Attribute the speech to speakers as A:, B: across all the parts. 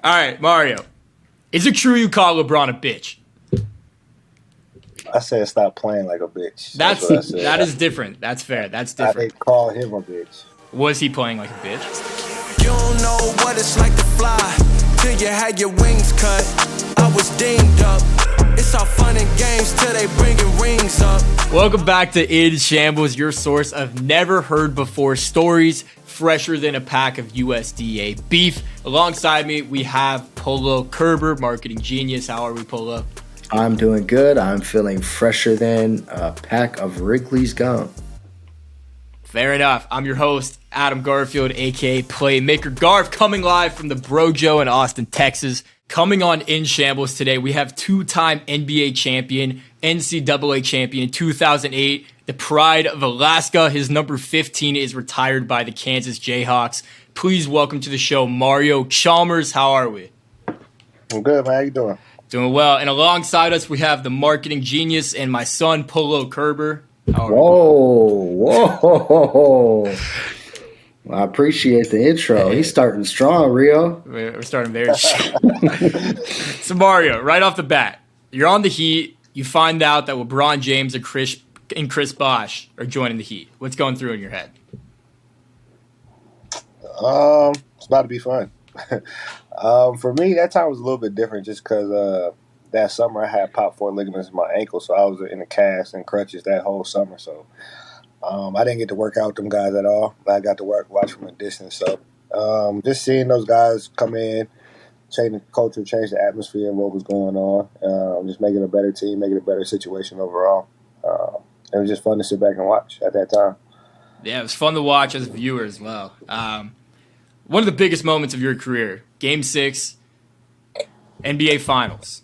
A: All right, Mario. Is it true you call LeBron a bitch?
B: I said stop playing like a bitch. That's what I said.
A: That is different. That's fair. That's
B: I
A: different.
B: didn't call him a bitch.
A: Was he playing like a bitch?
C: You don't know what it's like to fly till you had your wings cut. I was dinged up. It's all fun and games till they bringing rings up.
A: Welcome back to In Shambles, your source of never heard before stories fresher than a pack of USDA beef. Alongside me, we have Polo Kerber, marketing genius. How are we, Polo?
D: I'm doing good. I'm feeling fresher than a pack of Wrigley's gum.
A: Fair enough. I'm your host, Adam Garfield, aka Playmaker Garf, coming live from the Brojo in Austin, Texas. Coming on In Shambles today, we have two-time NBA champion, NCAA champion in 2008, the pride of Alaska. His number 15 is retired by the Kansas Jayhawks. Please welcome to the show, Mario Chalmers. How are we?
B: I'm good, man. How you doing?
A: Doing well. And alongside us, we have the marketing genius and my son, Polo Kerber. How are
D: Whoa. I appreciate the intro. He's starting strong, Rio.
A: We're starting very strong. So, Mario, right off the bat, you're on the Heat. You find out that LeBron James and Chris Bosh are joining the Heat. What's going through in your head?
B: It's about to be fun. For me, that time was a little bit different just because that summer I had popped 4 ligaments in my ankle, so I was in a cast and crutches that whole summer. So I didn't get to work out with them guys at all. I got to watch from a distance. So just seeing those guys come in, change the culture, change the atmosphere and what was going on, just make it a better team, make it a better situation overall. It was just fun to sit back and watch at that time.
A: Yeah, it was fun to watch as a viewer as well. One of the biggest moments of your career, Game 6, NBA Finals.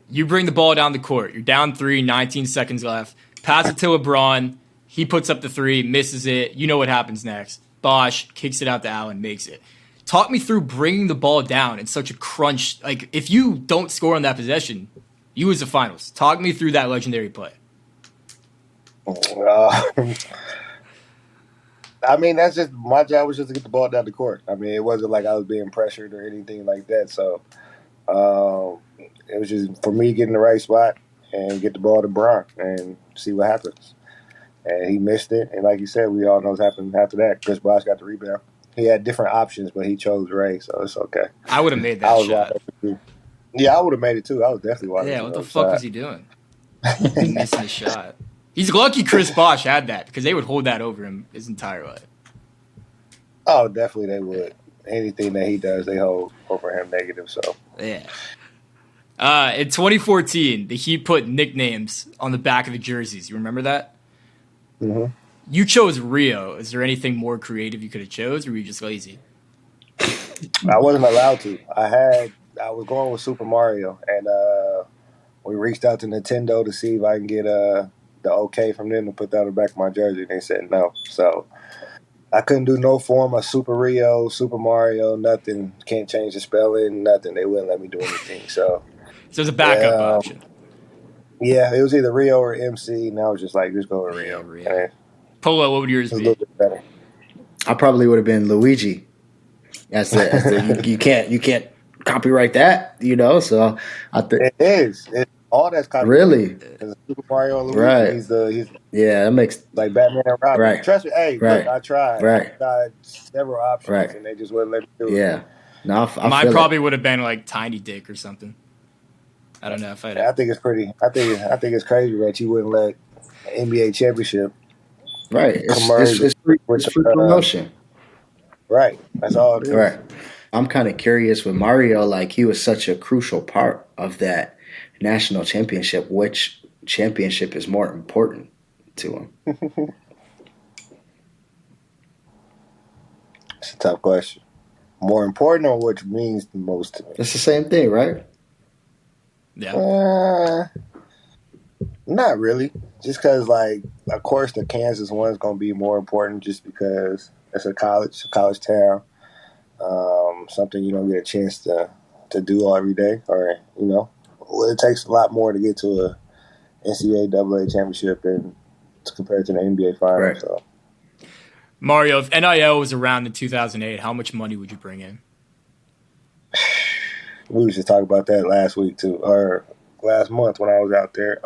A: You bring the ball down the court. You're down 3, 19 seconds left. Pass it to LeBron. He puts up the 3, misses it. You know what happens next. Bosh kicks it out to Allen, makes it. Talk me through bringing the ball down in such a crunch. Like, if you don't score on that possession, you lose the finals. Talk me through that legendary play.
B: I mean, that's just my job was just to get the ball down the court. I mean, it wasn't like I was being pressured or anything like that. So it was just for me to get in the right spot and get the ball to Bron and see what happens. And he missed it. And like you said, we all know what happened after that. Chris Bosh got the rebound. He had different options, but he chose Ray, so it's okay.
A: I would have made that shot.
B: Yeah, I would have made it too. I was definitely watching.
A: Yeah, what the fuck was he doing? Missing the shot. He's lucky Chris Bosh had that because they would hold that over him his entire life.
B: Oh, definitely they would. Anything that he does, they hold over him negative. So
A: yeah. In 2014, the Heat put nicknames on the back of the jerseys. You remember that?
B: Mm-hmm.
A: You chose Rio. Is there anything more creative you could have chose, or were you just lazy?
B: I wasn't allowed to. I was going with Super Mario, and we reached out to Nintendo to see if I can get the okay from them to put that on the back of my jersey. They said no. So I couldn't do no form of Super Rio, Super Mario, nothing. Can't change the spelling, nothing. They wouldn't let me do anything. So
A: it's a backup option.
B: Yeah, it was either Rio or MC, and I was just like, just go with Rio.
A: Rio. Polo, what would yours be?
B: A little bit better.
D: I probably would have been Luigi. You can't copyright that, you know. So I think
B: it is. All that's copyright.
D: Really?
B: Super Mario and Luigi.
D: Right.
B: He's
D: that makes
B: like Batman and Robin.
D: Right.
B: Trust me. Hey,
D: right.
B: Look, I tried.
D: Right.
B: I tried several options, and they just wouldn't let me do it.
D: Yeah. No,
A: mine probably would have been like Tiny Dick or something. I don't know if I'd.
B: I think it's pretty. I think it's crazy that you wouldn't let an NBA championship.
D: Right. It's free promotion.
B: Right. That's all it is.
D: Right. I'm kind of curious with Mario. Like, he was such a crucial part of that national championship. Which championship is more important to him?
B: It's a tough question. More important, or which means the most to me?
D: It's the same thing, right?
A: Yeah.
B: Not really. Just because, like, of course, the Kansas one is going to be more important just because it's a college town. Something you don't get a chance to do all every day, or it takes a lot more to get to a NCAA championship than compared to the NBA finals.
D: Right.
B: So.
A: Mario, if NIL was around in 2008, how much money would you bring in?
B: We was just talking about that last week too, or last month when I was out there.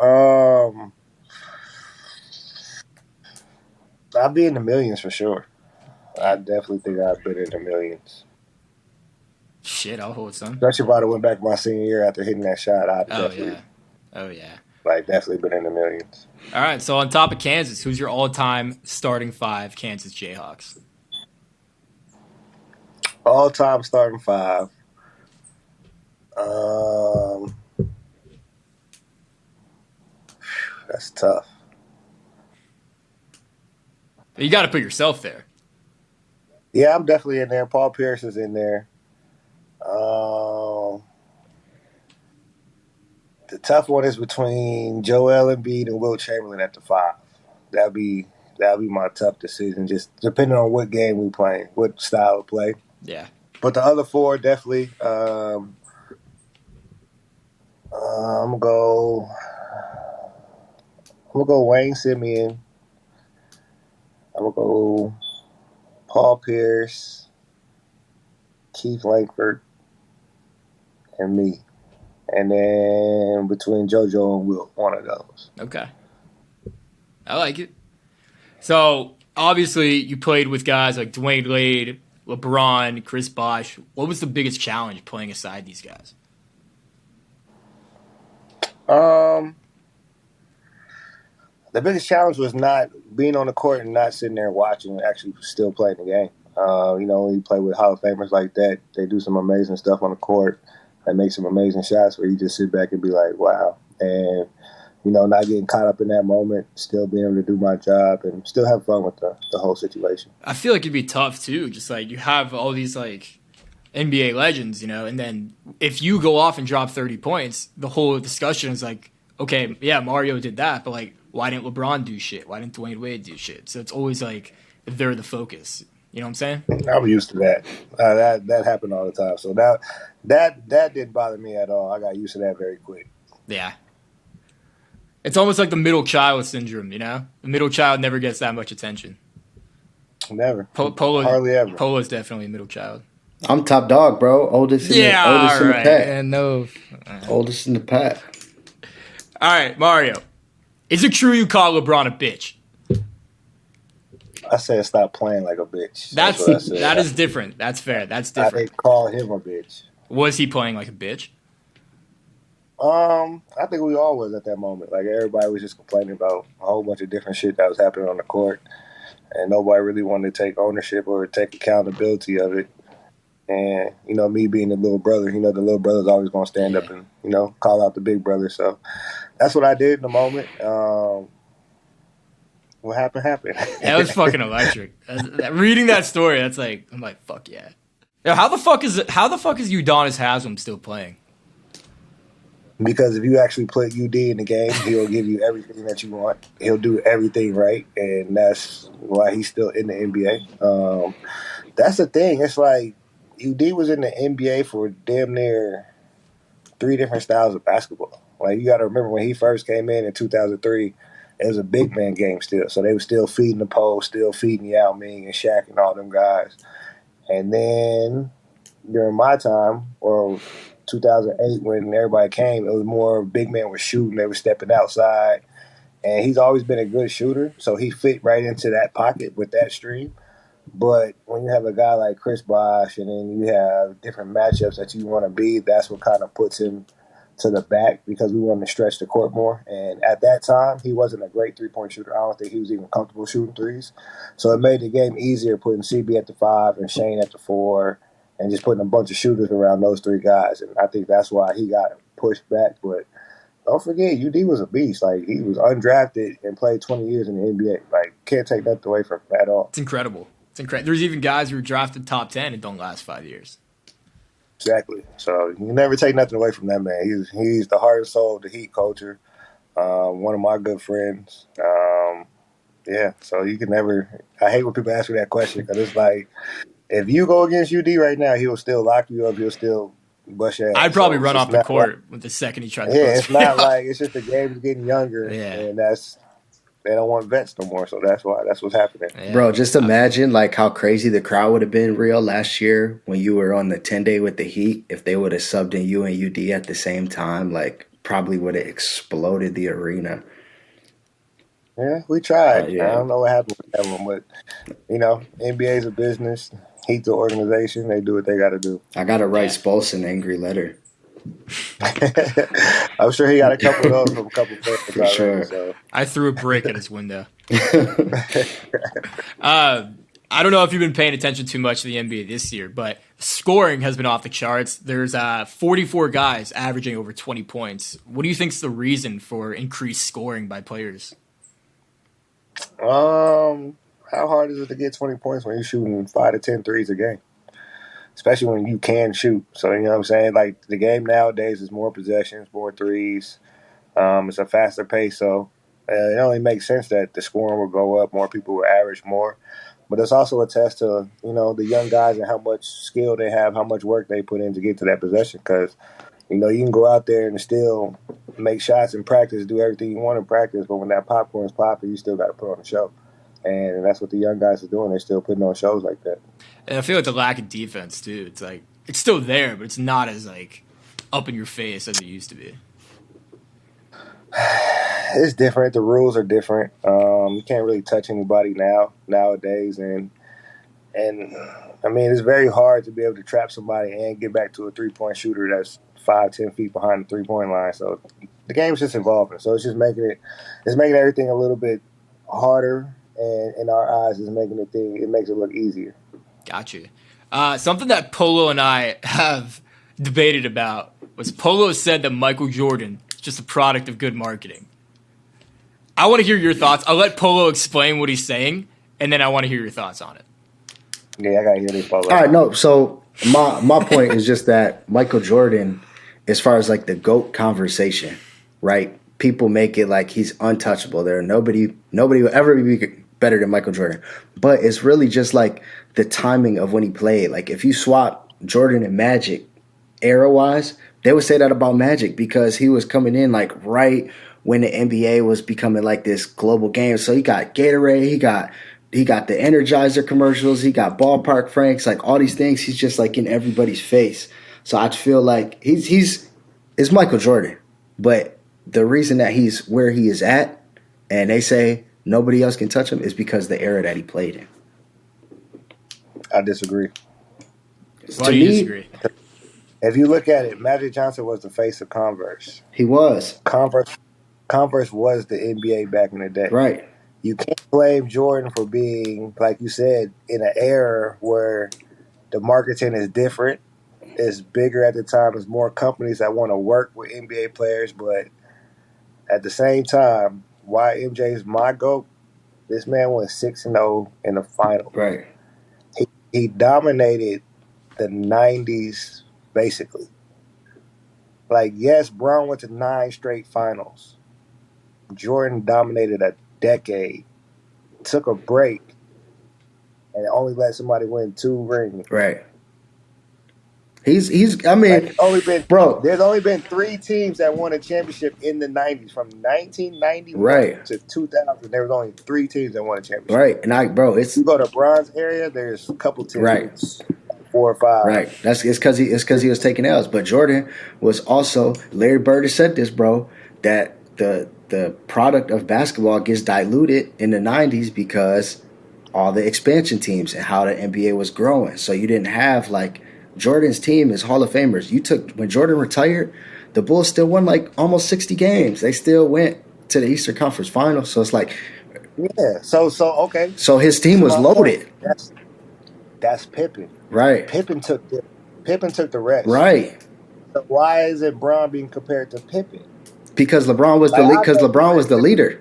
B: I'd be in the millions for sure. I definitely think I've been in the millions.
A: Shit, I'll hold some.
B: Especially if I'd have went back my senior year after hitting that shot, I'd definitely,
A: Oh yeah.
B: definitely been in the millions.
A: All right, so on top of Kansas, who's your all-time starting five Kansas Jayhawks?
B: All-time starting five. That's tough.
A: You got to put yourself there.
B: Yeah, I'm definitely in there. Paul Pierce is in there. The tough one is between Joel Embiid and Wilt Chamberlain at the five. That'd be my tough decision, just depending on what game we playing, what style of play.
A: Yeah.
B: But the other four definitely. I'm gonna go Wayne Simeon. I'm gonna go Paul Pierce, Keith Langford, and me. And then between JoJo and Wilt, one of those.
A: Okay. I like it. So, obviously, you played with guys like Dwayne Wade, LeBron, Chris Bosh. What was the biggest challenge playing aside these guys?
B: The biggest challenge was not being on the court and not sitting there watching and actually still playing the game. When you play with Hall of Famers like that, they do some amazing stuff on the court. They make some amazing shots where you just sit back and be like, wow. And, not getting caught up in that moment, still being able to do my job and still have fun with the whole situation.
A: I feel like it'd be tough, too. Just like you have all these, like, NBA legends, and then if you go off and drop 30 points, the whole discussion is like, okay, yeah, Mario did that, but, like, why didn't LeBron do shit? Why didn't Dwayne Wade do shit? So it's always like they're the focus. You know what I'm saying?
B: I'm used to that. That happened all the time. So that didn't bother me at all. I got used to that very quick.
A: Yeah. It's almost like the middle child syndrome, The middle child never gets that much attention.
B: Never.
A: Hardly ever. Polo's definitely a middle child.
D: I'm top dog, bro. Oldest in the pack.
A: Yeah, no.
D: Oldest in the pack.
A: All right, Mario. Is it true you call LeBron a bitch?
B: I said stop playing like a bitch. That's what I said.
A: That is different. That's fair. That's different.
B: I didn't call him a bitch.
A: Was he playing like a bitch?
B: I think we all was at that moment. Like everybody was just complaining about a whole bunch of different shit that was happening on the court, and nobody really wanted to take ownership or take accountability of it. And me being the little brother, the little brother's always gonna stand up and call out the big brother. So that's what I did in the moment. What happened.
A: That was fucking electric. Reading that story, that's like, I'm like, fuck yeah. How the fuck is Udonis Haslem still playing?
B: Because if you actually put UD in the game, he'll give you everything that you want. He'll do everything right, and that's why he's still in the NBA. That's the thing. It's like UD was in the NBA for damn near 3 different styles of basketball. Like you got to remember when he first came in 2003, it was a big man game still. So they were still feeding the post, still feeding Yao Ming and Shaq and all them guys. And then during my time, or 2008 when everybody came, it was more big men were shooting. They were stepping outside. And he's always been a good shooter, so he fit right into that pocket with that stream. But when you have a guy like Chris Bosh and then you have different matchups that you want to be, that's what kind of puts him to the back because we wanted to stretch the court more. And at that time, he wasn't a great three-point shooter. I don't think he was even comfortable shooting threes. So it made the game easier putting CB at the 5 and Shane at the 4 and just putting a bunch of shooters around those 3 guys. And I think that's why he got pushed back. But don't forget, UD was a beast. Like, he was undrafted and played 20 years in the NBA. Like, can't take that away from him at all.
A: It's incredible. There's even guys who were drafted top 10 and don't last 5 years.
B: Exactly. So you can never take nothing away from that man. He's the heart and soul of the Heat culture. One of my good friends. So you can never – I hate when people ask me that question because it's like if you go against UD right now, he'll still lock you up. He'll still bust your ass.
A: I'd probably run off the court with the second he tries to
B: it's not like – it's just the game is getting younger.
A: Yeah.
B: And that's They don't want vets no more, so that's what's happening.
A: Yeah.
D: Bro, just imagine like how crazy the crowd would have been real last year when you were on the 10-day with the Heat. If they would have subbed in you and UD at the same time, like probably would have exploded the arena.
B: Yeah, we tried.
D: Yeah.
B: I don't know what happened with that one, but NBA is a business. Heat's an organization. They do what they got to do.
D: I gotta write Spolston an angry letter.
B: I'm sure he got a couple of those from a couple of players
D: For
B: already.
D: sure.
B: So.
A: I threw a brick at his window. I don't know if you've been paying attention too much to the NBA this year, but scoring has been off the charts. There's 44 guys averaging over 20 points. What do you think is the reason for increased scoring by players?
B: How hard is it to get 20 points when you're shooting 5 to 10 threes a game? Especially when you can shoot. So, you know what I'm saying? Like, the game nowadays is more possessions, more threes. It's a faster pace, so it only makes sense that the scoring will go up, more people will average more. But it's also a test to, the young guys and how much skill they have, how much work they put in to get to that possession. Because, you can go out there and still make shots in practice, do everything you want in practice, but when that popcorn's popping, you still got to put on a show. And that's what the young guys are doing. They're still putting on shows like that.
A: And I feel like the lack of defense, too. It's like, it's still there, but it's not as, like, up in your face as it used to be.
B: It's different. The rules are different. You can't really touch anybody nowadays. And I mean, it's very hard to be able to trap somebody and get back to a three-point shooter that's 5-10 feet behind the three-point line. So the game's just evolving. So it's just making everything a little bit harder. And in our eyes, it makes it look easier.
A: Gotcha. Something that Polo and I have debated about was Polo said that Michael Jordan is just a product of good marketing. I want to hear your thoughts. I'll let Polo explain what he's saying, and then I want to hear your thoughts on it.
B: Yeah, I got to hear this, Polo.
D: All right, no. So my point is just that Michael Jordan, as far as like the GOAT conversation, right? People make it like he's untouchable. Nobody will ever be better than Michael Jordan. But it's really just like the timing of when he played. Like if you swap Jordan and Magic era-wise, they would say that about Magic because he was coming in like right when the NBA was becoming like this global game. So he got Gatorade, he got the Energizer commercials, he got Ballpark Franks, like all these things. He's just like in everybody's face. So I feel like it's Michael Jordan. But the reason that he's where he is at, and they say nobody else can touch him, is because the era that he played in.
B: I disagree.
A: Why do you disagree?
B: If you look at it, Magic Johnson was the face of Converse.
D: He was.
B: Converse was the NBA back in the day.
D: Right.
B: You can't blame Jordan for being, like you said, in an era where the marketing is different. It's bigger at the time. There's more companies that want to work with NBA players. But at the same time, why MJ is my GOAT, this man went 6-0 in the final.
D: Right.
B: He dominated the 90s, basically. Like, yes, Brown went to 9 straight finals. Jordan dominated a decade, took a break, and only let somebody win 2 rings.
D: Right. I mean,
B: there's only been 3 teams that won a championship in the 90s. From 1991 to 2000, there was only 3 teams that won a championship.
D: Right. And if
B: you go to Bron's area, there's a couple teams. 4 or 5.
D: Right. It's because he was taking L's. But Jordan was also, Larry Bird has said this, bro, that the product of basketball gets diluted in the 90s because all the expansion teams and how the NBA was growing. So you didn't have like Jordan's team is Hall of Famers. When Jordan retired, the Bulls still won like almost 60 games. They still went to the Eastern Conference Finals. So it's like,
B: yeah. So okay.
D: So his team was loaded.
B: That's Pippen.
D: Right.
B: Pippen took the rest.
D: Right.
B: So why isn't Bron being compared to Pippen?
D: Because LeBron was the leader.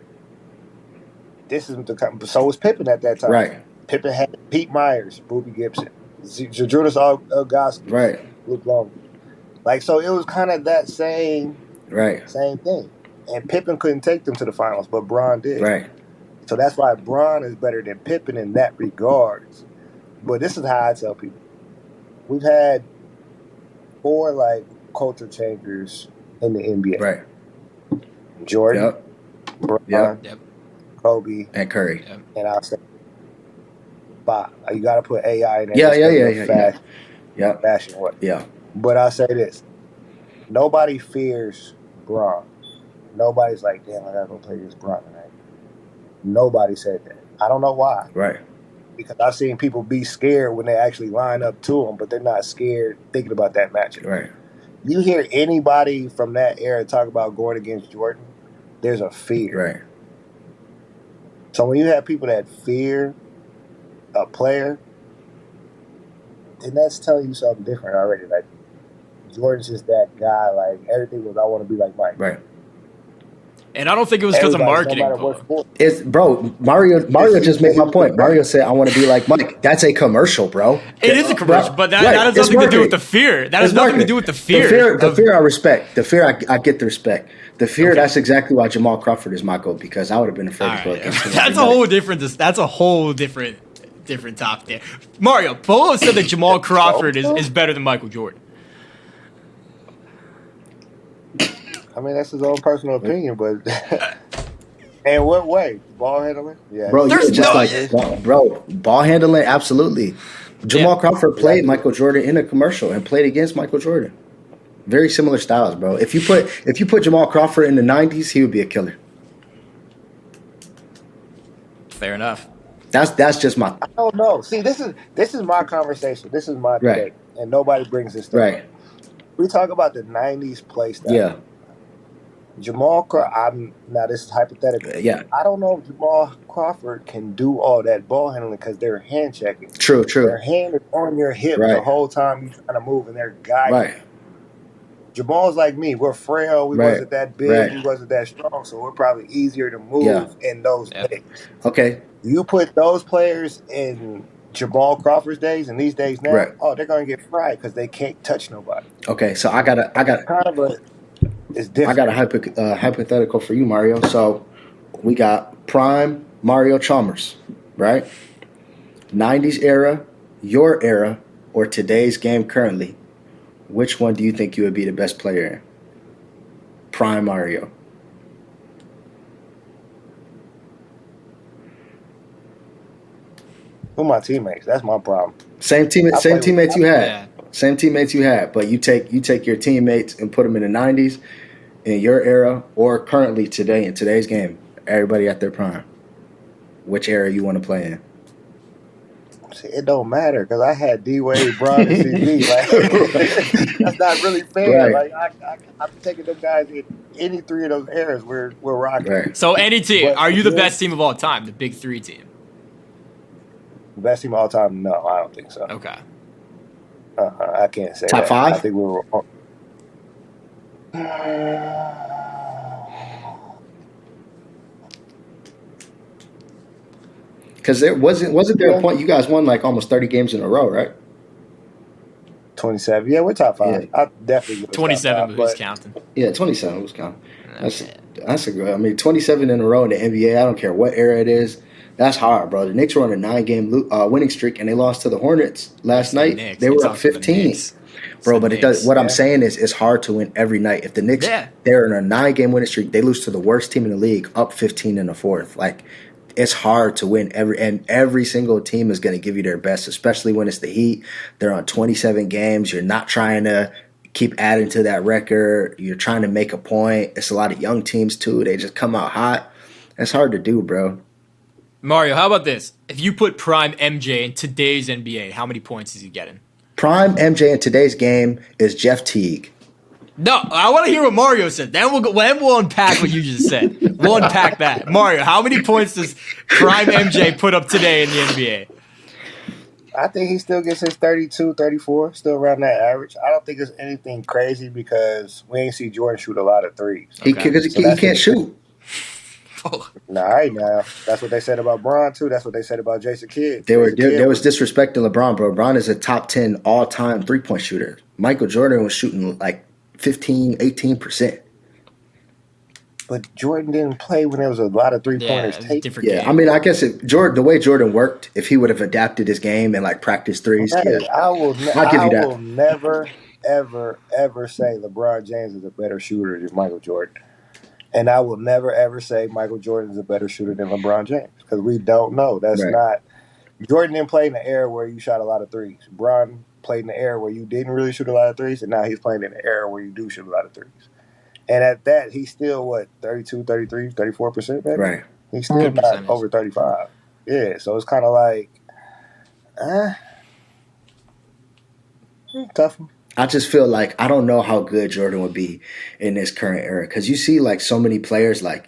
B: So was Pippen at that time.
D: Right.
B: Pippen had Pete Myers, Booby Gibson, Zydrunas Ilgauskas,
D: right,
B: Luke Long. Like, so it was kind of that same thing. And Pippen couldn't take them to the finals, but Bron did.
D: Right.
B: So that's why Bron is better than Pippen in that regards. But this is how I tell people. We've had 4 like culture changers in the NBA.
D: Right.
B: Jordan, Bron, Kobe,
D: And Curry.
B: and I'll say Bob. You got to put AI in there.
D: Yeah,
B: just
D: yeah,
B: 'cause
D: yeah,
B: of
D: yeah,
B: fashion,
D: yeah.
B: fashion what.
D: Yeah.
B: But I'll say this: nobody fears Braun. Nobody's like, damn, I gotta go play this Braun tonight. Nobody said that. I don't know why.
D: Right.
B: Because I've seen people be scared when they actually line up to him, but they're not scared thinking about that matchup.
D: Right.
B: You hear anybody from that era talk about going against Jordan, there's a fear.
D: Right.
B: So when you have people that fear a player, then that's telling you something different already. Like Jordan's just that guy. Like everything was, I want to be like Mike.
D: Right.
A: And I don't think it was because of
B: Everybody,
A: marketing.
B: no matter what
A: Paul.
B: sport.
D: It's bro. Mario just made my point. Mario said, "I want to be like Mike." That's a commercial, bro.
A: It is a commercial,
D: Bro,
A: but that
D: right,
A: has
D: it's
A: nothing to do with
D: marketing.
A: the fear. That has
D: It's
A: nothing to
D: marketing.
A: do with the fear.
D: The
A: of-
D: fear I respect. The fear I get the respect. The fear, that's exactly why Jamal Crawford is my goal, because I would have been afraid
A: All
D: to go
A: right.
D: against him.
A: That's a whole different. That's a whole different topic there. Mario Polo said that Jamal Crawford is better than Michael Jordan.
B: I mean, that's his own personal opinion, but in what way? Ball handling? Yeah.
D: Bro,
A: There's
D: yeah, just
A: no-
D: like bro, ball handling, absolutely. Jamal
A: Yeah.
D: Crawford played
B: Yeah.
D: Michael Jordan in a commercial and played against Michael Jordan. Very similar styles, bro. If you put Jamal Crawford in the '90s, he would be a killer.
A: Fair enough.
D: That's just my
B: I don't know. See, this is my conversation. This is my
D: Right.
B: debate, and nobody brings this stuff
D: right.
B: up. We talk about the '90s play style.
D: Yeah,
B: Jamal Crawford. Now this is hypothetical.
D: yeah.
B: I don't know if Jamal Crawford can do all that ball handling because they're hand checking.
D: True,
B: Their hand is on your hip the
D: Right.
B: whole time you're trying to move, and they're guiding.
D: Right.
B: Jamal's like me. We're frail. We
D: Right.
B: wasn't that big.
D: Right.
B: We wasn't that strong. So we're probably easier to move
D: Yeah.
B: in those
A: Yeah.
B: days.
D: Okay.
B: You put those players in Jamal Crawford's days and these days now,
D: Right.
B: oh, they're gonna get fried because they can't touch nobody.
D: Okay. So I got
B: Kind of a, it's different.
D: a hypothetical for you, Mario. So we got prime Mario Chalmers, right? '90s era, your era, or today's game currently. Which one do you think you would be the best player in? Prime Mario.
B: Who my teammates? That's my problem.
D: Same
B: I play with-
D: teammates you had.
A: Yeah.
D: Same teammates you had, but you take your teammates and put them in the '90s, in your era, or currently today in today's game. Everybody at their prime. Which era you want to play in?
B: See, it don't matter because I had D Wade, Bron, and CD. Like, that's not really fair.
D: Right.
B: Like I'm taking them guys in any three of those eras. We're rocking.
D: Right.
A: So any team,
B: But
A: are you the
B: this-
A: best team of all time? The Big Three team.
B: Best team of all time? No, I don't think so.
A: Okay.
B: I can't say
D: Top
B: that.
D: five?
B: I think we were.
D: Because there wasn't there a point you guys won like almost 30 games in a row, right?
B: 27. Yeah, we're top five.
D: Yeah.
B: I definitely give us top
A: 27,
B: five,
A: but who's
B: but
A: counting?
D: Yeah, 27 was counting. That's a good. I mean, 27 in a row in the NBA. I don't care what era it is. That's hard, bro. The Knicks were on a 9-game winning streak, and they lost to the Hornets last night.
A: Knicks.
D: They
A: It's
D: were
A: up
D: up
A: to the
D: 15,
A: Knicks.
D: bro.
A: It's
D: But
A: the
D: it does.
A: Knicks.
D: What I'm
B: Yeah.
D: saying is, it's hard to win every night. If the Knicks,
A: Yeah.
D: they're in a 9-game winning streak, they lose to the worst team in the league, up 15 in the fourth. Like, it's hard to win every single team is going to give you their best, especially when it's the Heat. They're on 27 games. You're not trying to keep adding to that record. You're trying to make a point. It's a lot of young teams too. They just come out hot. It's hard to do, bro.
A: Mario, how about this? If you put prime MJ in today's NBA, how many points is he getting?
D: Prime MJ in today's game is Jeff Teague.
A: No, I want to hear what Mario said. Then we'll unpack what you just said. We'll unpack that. Mario, how many points does prime MJ put up today in the NBA?
B: I think he still gets his 32, 34, still around that average. I don't think it's anything crazy because we ain't see Jordan shoot a lot of threes.
D: He
A: Okay.
B: So that's
D: can't
B: what-
D: shoot.
B: Nah, right now. That's what they said about Bron too. That's what they said about Jason Kidd.
D: They
B: Jason Kidd
D: was disrespecting LeBron, bro. LeBron is a top 10 all-time three-point shooter. Michael Jordan was shooting like 15, 18%.
B: but Jordan didn't play when there was a lot of
A: Yeah,
B: three-pointers taken.
A: different
D: Yeah,
A: game.
D: I mean, I guess the way Jordan worked, if he would have adapted his game and like practiced threes,
B: Hey,
D: yeah.
B: I will
D: I'll give you that.
B: will never, ever, ever say LeBron James is a better shooter than Michael Jordan. And I will never ever say Michael Jordan is a better shooter than LeBron James because we don't know. That's
D: Right.
B: not. Jordan didn't play in the era where you shot a lot of threes. LeBron played in the era where you didn't really shoot a lot of threes, and now he's playing in the era where you do shoot a lot of threes. And at that, he's still, 32, 33, 34%, maybe?
D: Right.
B: He's still
A: Good
B: not
A: percentage.
B: over 35. Yeah, so it's kind of like, tough one.
D: I just feel like I don't know how good Jordan would be in this current era because you see like so many players like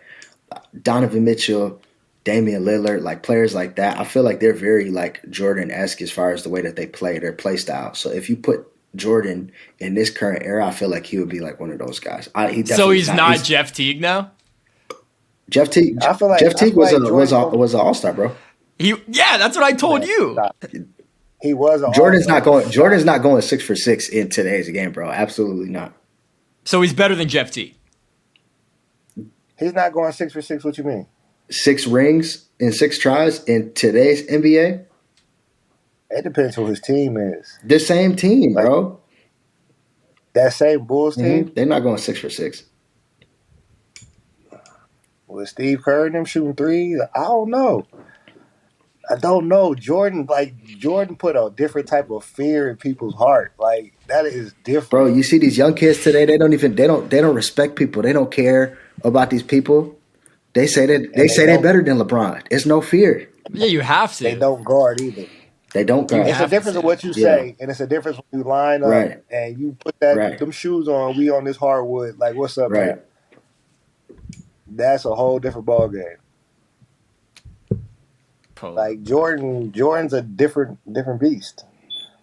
D: Donovan Mitchell, Damian Lillard, like players like that. I feel like they're very like Jordan-esque as far as the way that they play, their play style. So if you put Jordan in this current era, I feel like he would be like one of those guys.
A: So
D: Definitely
A: he's not Jeff Teague now?
D: Jeff Teague.
B: I feel like-
D: Jeff
B: I
D: Teague
B: feel like
D: was
B: Jordan-
D: an all-star, bro.
A: Yeah, that's what I told you.
B: Stop. He was an
D: Jordan's
B: all-star.
D: not going 6 for 6 in today's game, bro. Absolutely not.
A: So he's better than Jeff Teague.
B: He's not going 6 for 6. What you mean?
D: 6 rings in 6 tries in today's NBA.
B: It depends who his team is.
D: The same team, bro.
B: That same Bulls team
D: They're not going 6 for 6.
B: with Steve Kerr and them shooting threes. I don't know. Jordan put a different type of fear in people's heart. Like that is different.
D: Bro, you see these young kids today, they don't respect people. They don't care about these people. They say they're better than LeBron. There's no fear.
A: Yeah, you have to.
B: They don't guard either.
D: They don't guard.
B: It's a difference of what you say, and it's a difference when you line up
D: Right.
B: and you put
D: Right.
B: them shoes on. We on this hardwood. Like, what's up,
D: Right.
B: man? That's a whole different ball game. Like Jordan's a different beast.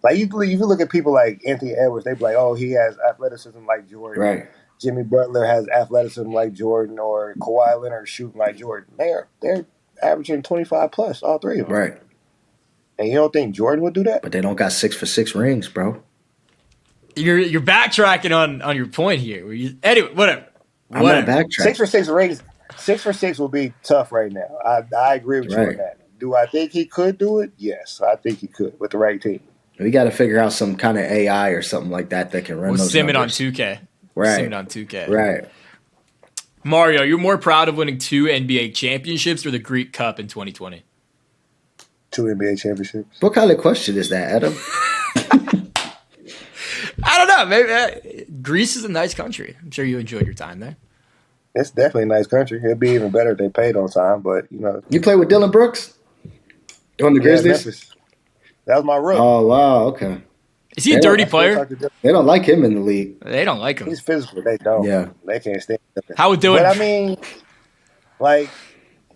B: Like you look at people like Anthony Edwards, they be like, oh, he has athleticism like Jordan.
D: Right.
B: Jimmy Butler has athleticism like Jordan, or Kawhi Leonard shooting like Jordan. They're averaging 25 plus, all three of them.
D: Right.
B: And you don't think Jordan would do that?
D: But they don't got 6 for 6 rings, bro.
A: You're backtracking on your point here. Anyway, whatever.
D: I'm not backtracking.
B: 6 for 6 rings. 6 for 6 will be tough right now. I agree with you on
D: Right.
B: that. Do I think he could do it? Yes, I think he could with the right team.
D: We got to figure out some kind of AI or something like that can run
A: We'll
D: those
A: sim it on
D: numbers.
A: 2K.
D: Right.
A: Sim it on 2K.
D: Right.
A: Mario, you're more proud of winning 2 NBA championships or the Greek Cup in 2020?
B: 2 NBA championships.
D: What kind of question is that, Adam?
A: I don't know. Maybe Greece is a nice country. I'm sure you enjoyed your time there.
B: It's definitely a nice country. It'd be even better if they paid on time, but
D: You play with Dylan Brooks on the
B: yeah,
D: Grizzlies?
B: Memphis. That was my rookie.
D: Oh wow, okay.
A: Is he a
D: Yeah,
A: dirty
B: I still
A: player?
B: talk to Dylan.
D: They don't like him in the league.
A: They don't like him.
B: He's physical. They don't.
D: Yeah.
B: They can't stand him.
A: How would Dylan?
B: But I mean, like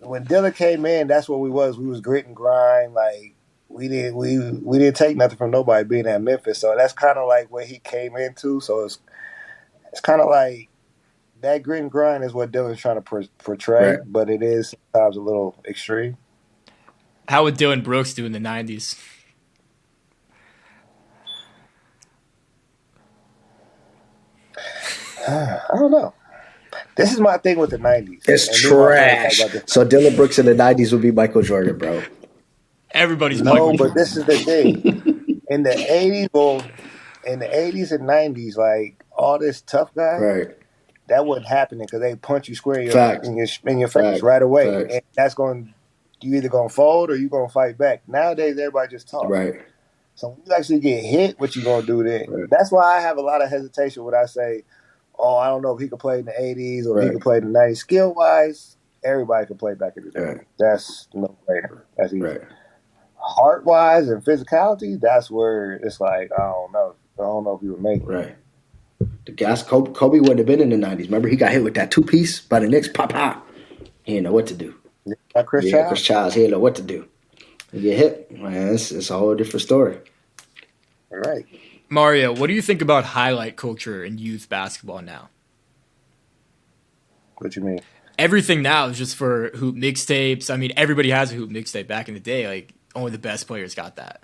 B: when Dylan came in, that's what we was. We was grit and grind. Like we didn't take nothing from nobody being at Memphis. So that's kind of like what he came into. So it's kind of like that grit and grind is what Dylan's trying to portray,
D: Right.
B: but it is sometimes a little extreme.
A: How would Dylan Brooks do in the 90s?
B: I don't know. This is my thing with the 90s.
D: It's
B: And me and my friends
D: trash.
B: talk about this.
D: So Dylan Brooks in the 90s would be Michael Jordan, bro.
A: Everybody's
B: No,
A: Michael
B: but
A: Jordan.
B: this is the thing. In the 80s and 90s, like all this tough guy,
D: Right.
B: that wasn't happening because they punch you square
D: Facts.
B: in your face
D: Facts.
B: right away.
D: Facts.
B: And that's you either going to fold or you going to fight back. Nowadays, everybody just talk.
D: Right.
B: So when you actually get hit, what you going to do then?
D: Right.
B: That's why I have a lot of hesitation when I say, oh, I don't know if he could play in the 80s or if he
D: Right.
B: could play in the 90s. Skill-wise, everybody could play back in the day.
D: Right.
B: That's no brainer. That's easy.
D: Right.
B: Heart-wise and physicality, that's where it's like, I don't know. I don't know if he would make it.
D: Right. The guys, Kobe wouldn't have been in the 90s. Remember, he got hit with that 2-piece by the Knicks. Pop, pop. He didn't know what to do.
B: Like Chris
D: Yeah,
B: Childs.
D: Chris Childs, he didn't know what to do. You get hit, man, it's a whole different story.
B: Right.
A: Mario, what do you think about highlight culture in youth basketball now?
B: What you mean?
A: Everything now is just for hoop mixtapes. I mean, everybody has a hoop mixtape. Back in the day, like only the best players got that.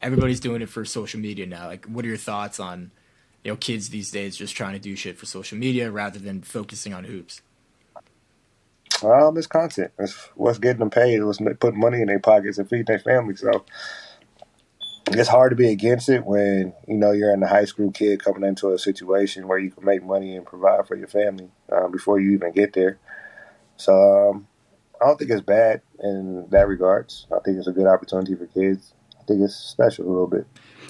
A: Everybody's doing it for social media now. Like, what are your thoughts on, kids these days just trying to do shit for social media rather than focusing on hoops?
B: It's content. It's what's getting them paid. It's putting money in their pockets and feeding their family. So it's hard to be against it when you're in a high school kid coming into a situation where you can make money and provide for your family before you even get there. So I don't think it's bad in that regards. I think it's a good opportunity for kids. I think it's special a little bit.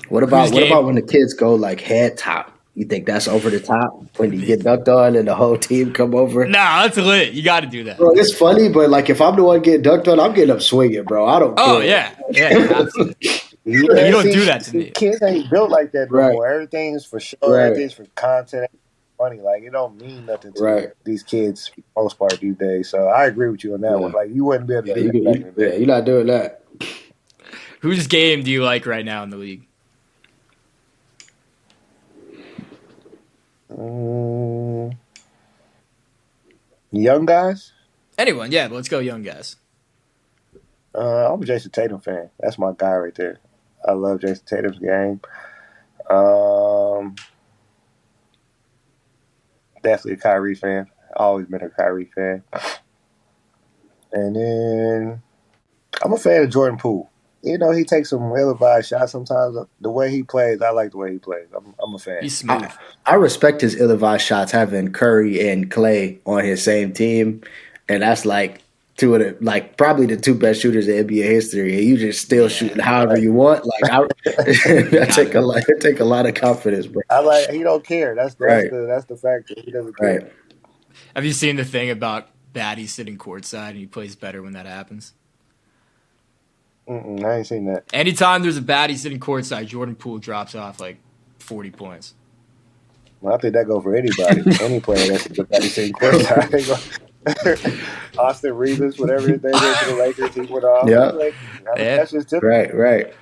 D: What about when the kids go like head top? You think that's over the top when you get dunked on and the whole team come over?
A: Nah, that's lit. You got to do that.
D: Bro, it's funny, but like if I'm the one getting dunked on, I'm getting up swinging, bro. I don't care.
A: Oh yeah, absolutely. You don't do that to me.
B: Kids ain't built like that no more. Everything's for show.
D: Right.
B: Everything's for content. Funny, like it don't mean nothing to these kids for the most part these days. So I agree with you on that one. Like you wouldn't be able to do that back in the day.
D: You're not doing that.
A: Whose game do you like right now in the league?
B: Young guys?
A: Anyone, yeah. But let's go young guys.
B: I'm a Jason Tatum fan. That's my guy right there. I love Jason Tatum's game. Definitely a Kyrie fan. Always been a Kyrie fan. And then I'm a fan of Jordan Poole. He takes some ill-advised shots sometimes. The way he plays, I like the way he plays. I'm a fan.
A: He's smooth.
D: I respect his ill-advised shots having Curry and Clay on his same team, and that's like two of the probably the two best shooters in NBA history, and you just still shooting however you want. Like I take a lot of confidence, bro.
B: He don't care. That's the factor. He doesn't care.
D: Right.
A: Have you seen the thing about Batty sitting courtside and he plays better when that happens?
B: I ain't seen that.
A: Anytime there's a Batty sitting courtside, Jordan Poole drops off like 40 points.
B: Well, I think that go for anybody, any player that's a Batty sitting courtside. Austin Reeves, whatever his name is, to the Lakers, he went off.
D: Yeah,
B: that's just typical.
D: Right.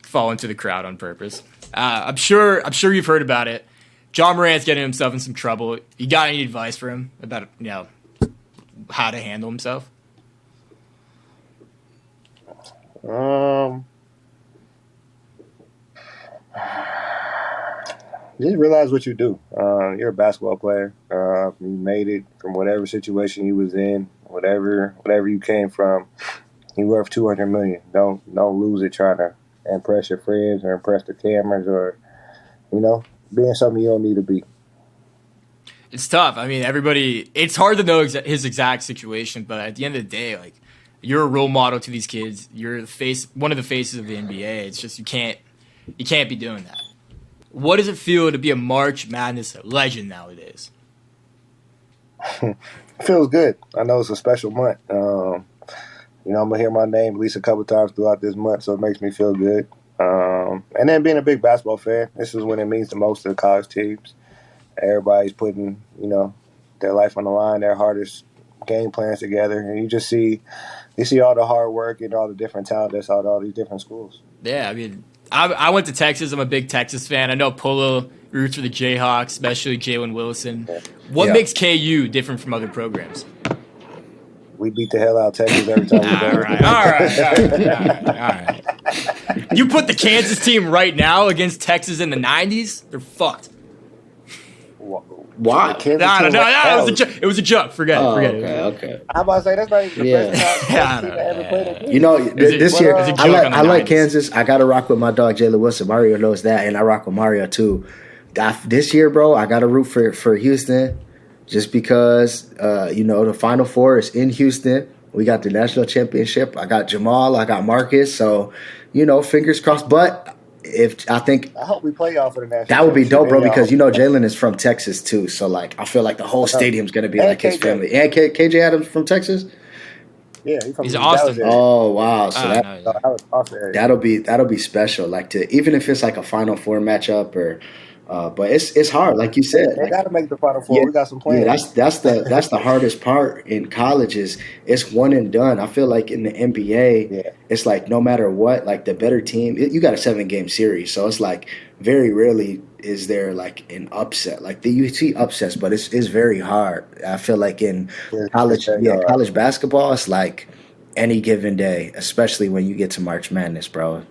A: Fall into the crowd on purpose. I'm sure you've heard about it. John Morant's getting himself in some trouble. You got any advice for him about how to handle himself?
B: Just realize what you do. You're a basketball player. You made it from whatever situation you was in, whatever you came from. You're worth $200 million. Don't lose it trying to impress your friends or impress the cameras or being something you don't need to be.
A: It's tough. I mean, it's hard to know his exact situation, but at the end of the day, like, you're a role model to these kids. You're one of the faces of the NBA. It's just you can't be doing that. What does it feel to be a March Madness legend nowadays?
B: It feels good. I know it's a special month. I'm going to hear my name at least a couple times throughout this month, so it makes me feel good. And then being a big basketball fan, this is when it means the most to the college teams. Everybody's putting, their life on the line, their hardest game plans together, and you see all the hard work and all the different talent that's out of all these different schools.
A: Yeah, I mean, I went to Texas. I'm a big Texas fan. I know Polo roots for the Jayhawks, especially Jalen Wilson. Yeah. What makes KU different from other programs?
B: We beat the hell out of Texas every time we go.
A: All right. You put the Kansas team right now against Texas in the 90s, they're fucked.
D: Why?
A: No, it was a joke. Forget it.
B: Okay. I'm about to say that's not even the best team that ever played.
D: This year I like Kansas. I got to rock with my dog Jalen Wilson. Mario knows that, and I rock with Mario too. This year, bro, I got to root for Houston, just because the Final Four is in Houston. We got the national championship. I got Jamal. I got Marcus. So, fingers crossed. But I
B: hope we play y'all for the national.
D: That would be dope, bro, because Jalen is from Texas too. So I feel like the whole stadium's gonna be like his family. And KJ Adams from Texas.
B: Yeah,
A: he's Austin.
D: Oh wow! So that'll be special. Like even if it's like a Final Four matchup or. But it's hard, like you said.
B: They got to make the Final Four. We got some plans.
D: Yeah, that's the hardest part in college is it's one and done. I feel like in the NBA, it's like no matter what, like the better team, you got a 7-game series, so it's like very rarely is there like an upset. Like you see upsets, but it's very hard. I feel like in college basketball, it's like any given day, especially when you get to March Madness, bro.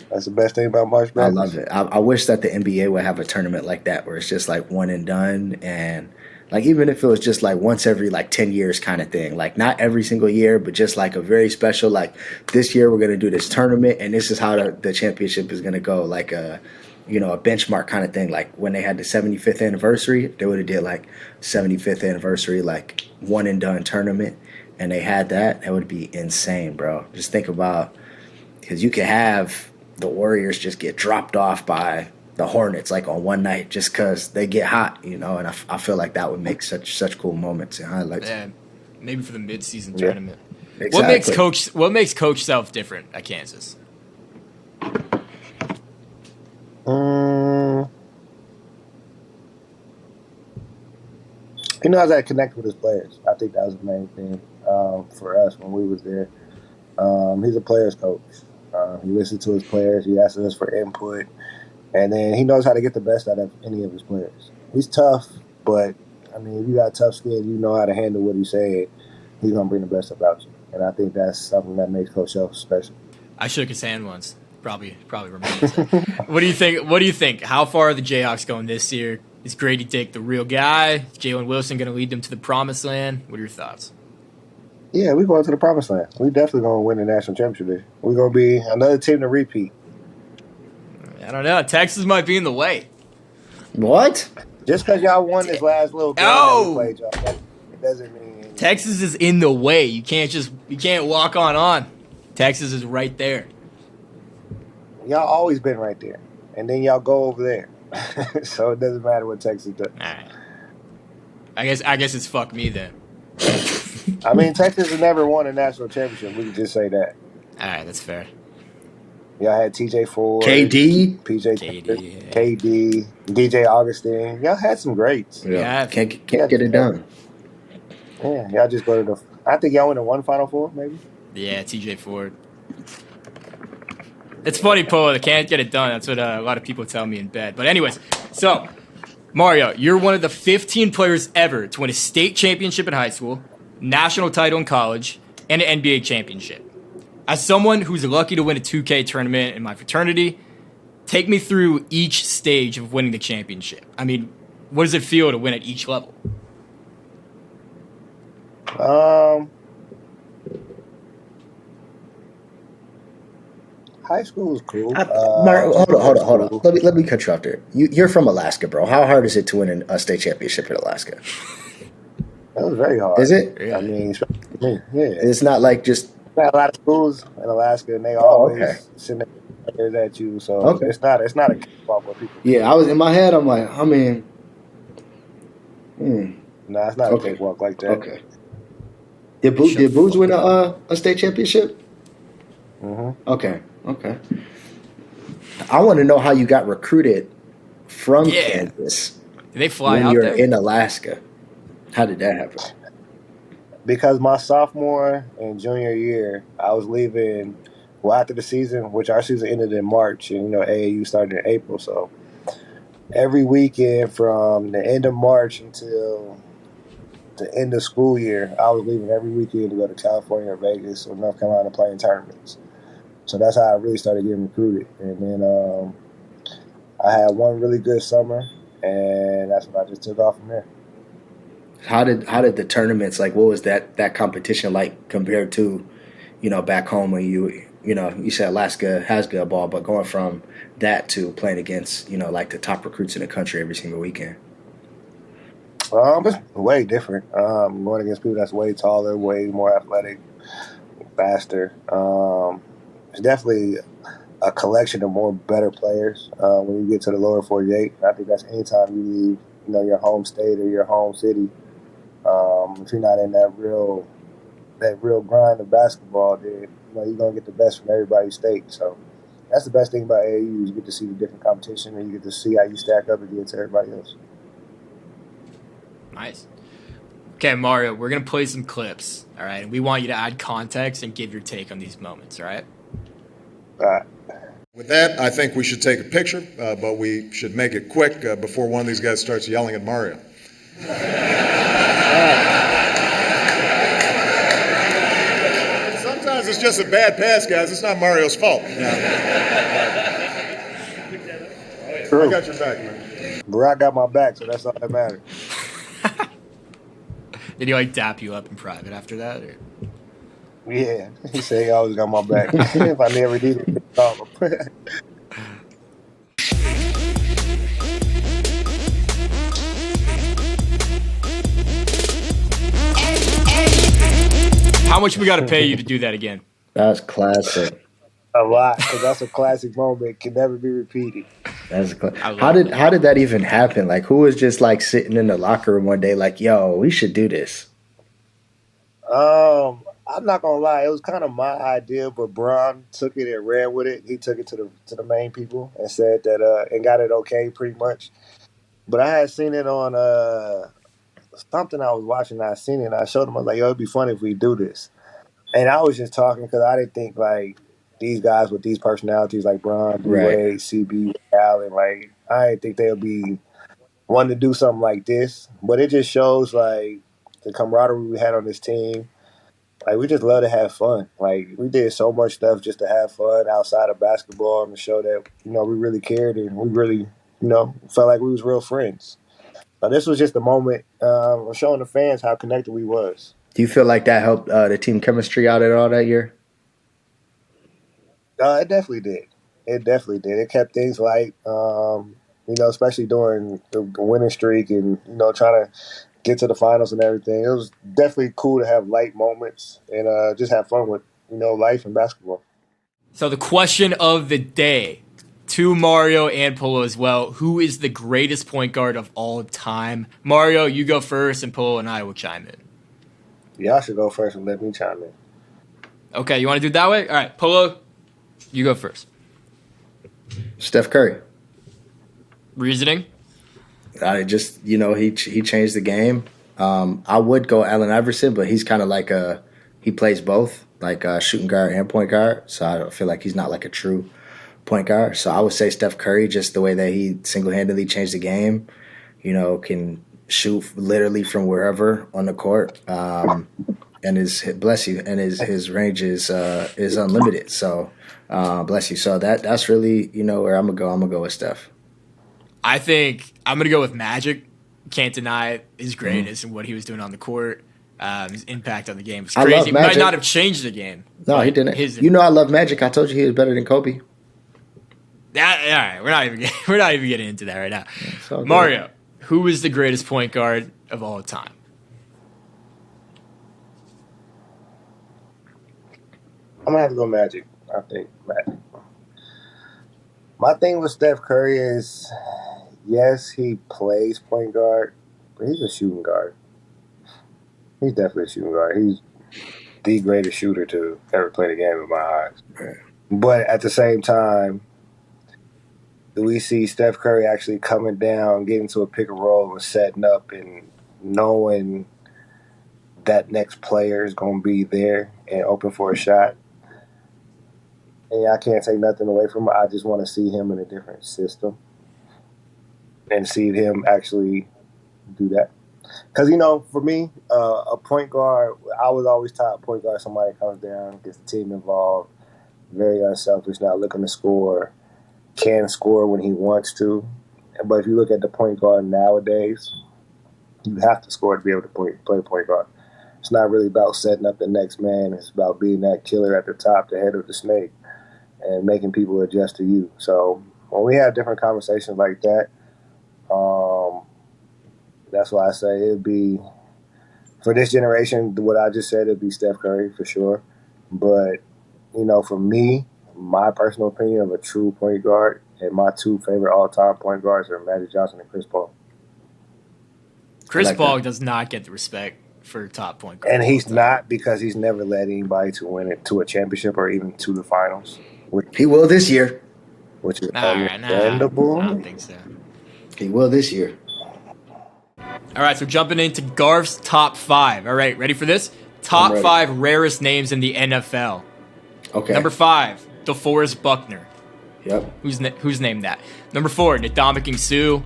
B: That's the best thing about March Madness.
D: I love it. I wish that the NBA would have a tournament like that where it's just like one and done, and Like even if it was just like once every like 10 years kind of thing, like not every single year, but just like a very special, like this year we're going to do this tournament and this is how the championship is going to go. Like a benchmark kind of thing. Like when they had the 75th anniversary, they would have did like 75th anniversary, like one and done tournament. And they had that would be insane, bro. Just think about, because you could have the Warriors just get dropped off by the Hornets like on one night just because they get hot, and I feel like that would make such cool moments and highlights.
A: Yeah, maybe for the mid-season tournament.
D: Exactly.
A: What makes Coach Self different at Kansas?
B: He knows how to connect with his players. I think that was the main thing for us when we was there. He's a player's coach. He listens to his players. He asks us for input. And then he knows how to get the best out of any of his players. He's tough, but, I mean, if you got tough skin, you know how to handle what he's saying. He's going to bring the best about you. And I think that's something that makes Coach Self special.
A: I shook his hand once. Probably remembers it. What do you think? How far are the Jayhawks going this year? Is Grady Dick the real guy? Is Jalen Wilson going to lead them to the promised land? What are your thoughts?
B: Yeah, we're going to the promised land. We're definitely going to win the national championship. We're going to be another team to repeat.
A: I don't know. Texas might be in the way.
D: What?
B: Just because y'all won this last little game that we played y'all, it doesn't mean
A: Texas is in the way. You can't walk on. Texas is right there.
B: y'all always been right there, and then y'all go over there. So it doesn't matter what Texas does.
A: All right. I guess it's fuck me then.
B: I mean, Texas has never won a national championship. We can just say that.
A: All right, that's fair.
B: Y'all had TJ Ford,
D: KD,
B: PJ,
A: KD,
B: KD, DJ Augustine. Y'all had some greats.
A: Yeah.
D: Can't get it done.
B: Yeah, y'all just go to the. I think y'all went to one Final Four, maybe.
A: Yeah, TJ Ford. It's funny, Poa. They can't get it done. That's what a lot of people tell me in bed. But anyways, so Mario, you're one of the 15 players ever to win a state championship in high school, national title in college, and an NBA championship. As someone who's lucky to win a 2K tournament in my fraternity, take me through each stage of winning the championship. I mean, what does it feel to win at each level?
B: High school was cool.
D: Hold on. Let me cut you off there. You're from Alaska, bro. How hard is it to win a state championship in Alaska?
B: That was very hard.
D: Is it?
B: I mean, especially for me, yeah.
D: It's not like just.
B: Got a lot of schools in Alaska, and they always send players at you. So it's not a cakewalk for people.
D: Yeah, I was in my head. I'm like, I mean,
B: No, it's not a cakewalk like that.
D: Okay. Did Booz win a state championship?
B: Mm-hmm.
D: Okay. I want to know how you got recruited from Kansas.
A: Did they fly
D: when
A: out
D: you're
A: there?
D: in Alaska? How did that happen?
B: Because my sophomore and junior year, I was leaving after the season, which our season ended in March, and AAU started in April. So every weekend from the end of March until the end of school year, I was leaving every weekend to go to California or Vegas or North Carolina playing tournaments. So that's how I really started getting recruited. And then I had one really good summer, and that's when I just took off from there.
D: How did the tournaments, like, what was that competition like compared to, back home when you said Alaska has good ball, but going from that to playing against, like the top recruits in the country every single weekend?
B: It's way different. Going against people that's way taller, way more athletic, faster. It's definitely a collection of more better players when you get to the lower 48. I think that's anytime you leave, your home state or your home city. If you're not in that real grind of basketball, then you're gonna get the best from everybody's state. So that's the best thing about AAU is you get to see the different competition and you get to see how you stack up against everybody else.
A: Nice. Okay, Mario, we're going to play some clips, all right? And we want you to add context and give your take on these moments, all right?
B: All right.
E: With that, I think we should take a picture, but we should make it quick before one of these guys starts yelling at Mario. Sometimes it's just a bad pass, guys. It's not Mario's fault.
B: True.
E: I got your back, man.
B: Barack got my back, so that's all that matters.
A: Did he like dap you up in private after that? Or?
B: Yeah, he said he always got my back. If I never did it, call him.
A: How much we got to pay you to do that again?
D: That's classic.
B: A lot, because that's a classic moment. Can never be repeated.
D: That's
A: I love
D: how did that even happen? Like, who was just like sitting in the locker room one day, like, "Yo, we should do this."
B: I'm not gonna lie, it was kind of my idea, but Bron took it and ran with it. He took it to the main people and said that and got it okay pretty much. But I had seen it on something I was watching. I seen it and I showed him. I was like, "Yo, it'd be funny if we do this." And I was just talking because I didn't think like these guys with these personalities like Bron,
D: Right.
B: Wade, CB, Allen, like I didn't think they'll be wanting to do something like this. But it just shows like the camaraderie we had on this team. Like we just love to have fun. Like we did so much stuff just to have fun outside of basketball and to show that we really cared and we really felt like we was real friends. So this was just a moment of showing the fans how connected we was.
D: Do you feel like that helped the team chemistry out at all that year?
B: It definitely did. It definitely did. It kept things light, especially during the winning streak and trying to get to the finals and everything. It was definitely cool to have light moments and just have fun with life and basketball.
A: So the question of the day to Mario and Polo as well: who is the greatest point guard of all time? Mario, you go first, and Polo and I will chime in.
B: Y'all should go first and let me chime in.
A: Okay, you want to do it that way? All right, Polo, you go first.
D: Steph Curry.
A: Reasoning?
D: I just he changed the game. I would go Allen Iverson, but he's kind of like he plays both, like shooting guard and point guard. So I feel like he's not like a true point guard. So I would say Steph Curry, just the way that he single-handedly changed the game. Can shoot literally from wherever on the court, and his range is unlimited. So bless you. So that's really where I'm gonna go. I'm gonna go with Steph.
A: I think I'm going to go with Magic. Can't deny his greatness and what he was doing on the court. His impact on the game was
D: I
A: crazy.
D: love
A: He might
D: Magic.
A: not have changed the game.
D: No, he didn't. I love Magic. I told you he was better than Kobe.
A: All right, we're not even getting into that right now.
D: So
A: Mario, who is the greatest point guard of all time?
B: I'm gonna have to go Magic. I think Magic. My thing with Steph Curry is, yes, he plays point guard, but he's a shooting guard. He's definitely a shooting guard. He's the greatest shooter to ever play the game in my eyes.
D: Right.
B: But at the same time, do we see Steph Curry actually coming down, getting to a pick and roll and setting up and knowing that next player is going to be there and open for a shot? And I can't take nothing away from him. I just want to see him in a different system and see him actually do that. Because, for me, a point guard, I was always taught point guard, somebody comes down, gets the team involved, very unselfish, not looking to score, can score when he wants to. But if you look at the point guard nowadays, you have to score to be able to play point guard. It's not really about setting up the next man. It's about being that killer at the top, the head of the snake, and making people adjust to you. So when we have different conversations like that, that's why I say it'd be, for this generation, what I just said, it'd be Steph Curry for sure. But, for me, my personal opinion of a true point guard, and my two favorite all-time point guards are Magic Johnson and Chris Paul.
A: Chris
D: like
A: Paul
D: that.
A: does not get the respect for top point guard.
B: And he's not, because he's never led anybody to win it to a championship or even to the finals,
D: He will this year.
B: which is
A: I
B: understandable.
A: don't think so.
D: He will this year.
A: All right, so jumping into Garf's top 5. All right, ready for this? Top
D: ready.
A: 5 rarest names in the NFL.
D: Okay.
A: Number 5, DeForest Buckner.
D: Yep.
A: Who's named that? Number 4, Ndamukong Suh.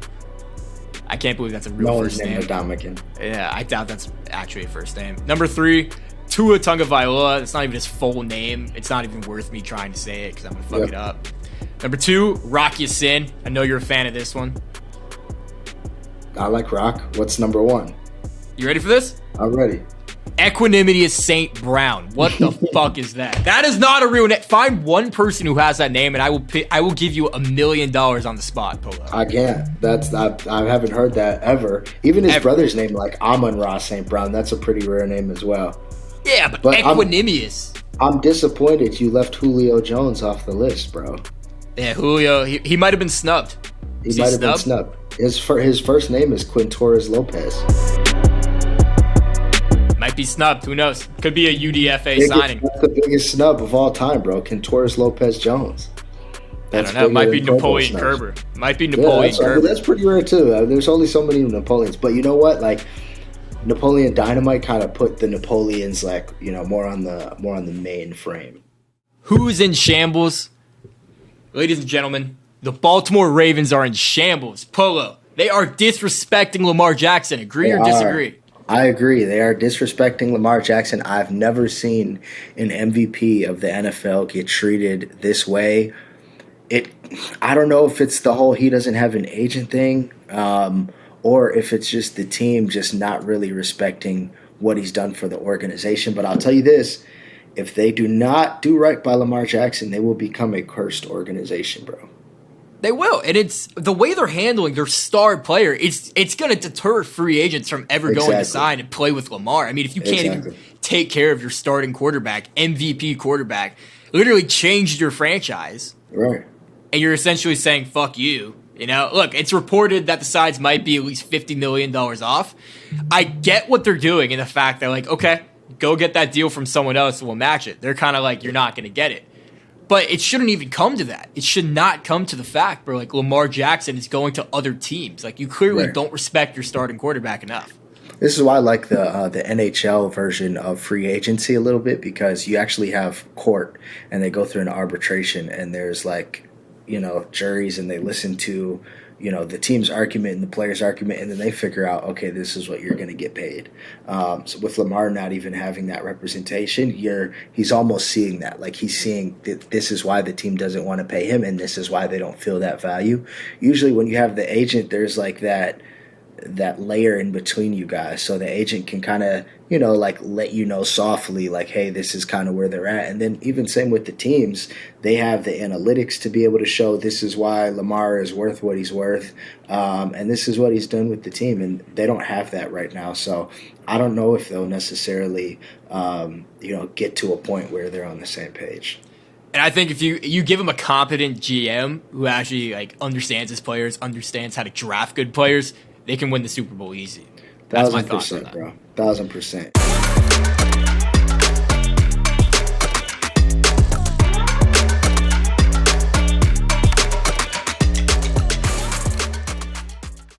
A: I can't believe that's a real
D: No
A: first
D: one's
A: name.
D: named Dominican.
A: Yeah, I doubt that's actually a first name. Number 3, Tua Tagovailoa. It's not even his full name. It's not even worth me trying to say it because I'm going to fuck
D: Yep.
A: it up. Number 2, Rock Ya-Sin. I know you're a fan of this one.
D: I like Rock. What's number 1?
A: You ready for this?
D: I'm ready.
A: Equanimous St. Brown. What the fuck is that? That is not a real name. Find one person who has that name, and I will give you $1 million on the spot, Polo.
D: I can't. I haven't heard that ever. Even his brother's name, like Amon-Ra St. Brown, that's a pretty rare name as well.
A: Yeah, but Equanimous.
D: I'm disappointed you left Julio Jones off the list, bro.
A: Yeah, Julio, he might have been snubbed.
D: He might have been snubbed. His first name is Quintores Lopez.
A: Might be snubbed. Who knows? Could be a UDFA signing.
D: That's the biggest snub of all time, bro. Quintores Lopez Jones.
A: I don't know. Might be Napoleon Kerber. Might be Napoleon Kerber.
D: That's pretty rare too. There's only so many Napoleons, but you know what? Like Napoleon Dynamite kind of put the Napoleons like more on the main frame.
A: Who's in shambles, ladies and gentlemen? The Baltimore Ravens are in shambles. Polo. They are disrespecting Lamar Jackson. Agree or disagree?
D: I agree. They are disrespecting Lamar Jackson. I've never seen an MVP of the NFL get treated this way. I don't know if it's the whole he doesn't have an agent thing, or if it's just the team just not really respecting what he's done for the organization. But I'll tell you this, if they do not do right by Lamar Jackson, they will become a cursed organization, bro.
A: They will, and it's the way they're handling their star player. It's going to deter free agents from ever going to sign and play with Lamar. I mean, if you can't even take care of your starting quarterback, MVP quarterback, literally changed your franchise,
D: right?
A: And you're essentially saying "fuck you." Look, it's reported that the sides might be at least $50 million off. I get what they're doing in the fact that, like, okay, go get that deal from someone else and we'll match it. They're kind of like, you're not going to get it. But it shouldn't even come to that. It should not come to the fact where, like, Lamar Jackson is going to other teams. Like, you clearly don't respect your starting quarterback enough.
D: This is why I like the NHL version of free agency a little bit, because you actually have court and they go through an arbitration and there's juries and they listen to the team's argument and the player's argument, and then they figure out, okay, this is what you're going to get paid. So with Lamar not even having that representation, he's almost seeing that. Like, he's seeing that this is why the team doesn't want to pay him, and this is why they don't feel that value. Usually when you have the agent, there's like that layer in between you guys, so the agent can kind of let you know softly, like, hey, this is kind of where they're at. And then even same with the teams, they have the analytics to be able to show this is why Lamar is worth what he's worth, and this is what he's done with the team, and they don't have that right now. So I don't know if they'll necessarily get to a point where they're on the same page.
A: And I think if you give him a competent GM who actually understands his players, understands how to draft good players, they can win the Super Bowl easy. That's my thoughts on that.
D: 1,000%, bro. 1,000%.